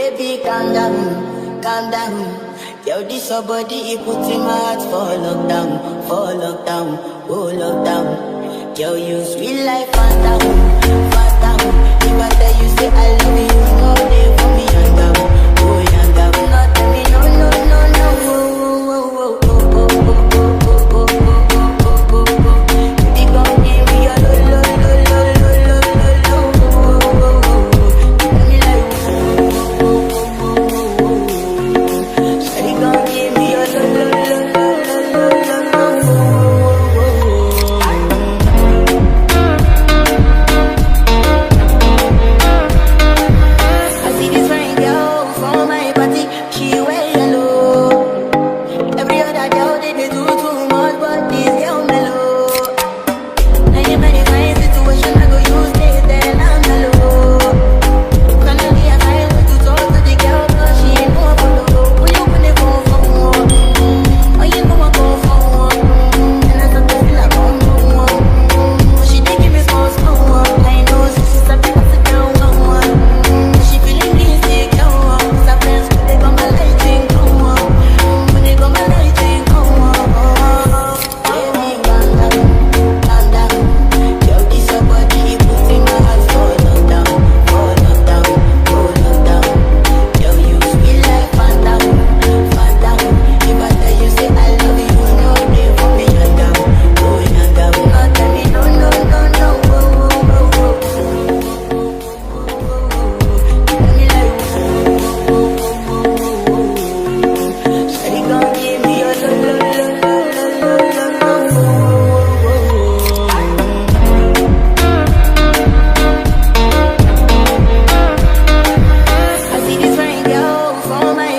Baby, calm down. Yo, this your body, it puts in my heart for lockdown, oh lockdown. Yo, you sweet like phantom. If I tell you say I love you, no day for me, young girl. No, tell me no, oh, oh, oh, oh, oh, oh, oh, oh, oh, oh, oh, oh, oh. Baby, gon' give me your lo, tell me like, shawty gon' give me your lo. I see this fine girl from my party, she wear yellow. Every other girl they do too much, but this girl mellow. Now in many fine situation, I go use this, then I'm mellow. Finally I find way to talk to the girl, but she ain't no follow. When you put the phone for one, oh you know I go for one, and I start to feel like I'm one. She dey give me small. I know she's a bit of a girl, she feeling insecure. Her friends when they got my lighting on, when they got my lighting on. Baby, calm down. Yo, this your body, it puts in my heart for lockdown. Yo, you sweet like phantom. If I tell you say I love you, no day for me, young girl. No, tell me no, oh, oh, oh, oh. Tell me like, shawty gon' give me your lo. I see this fine girl from my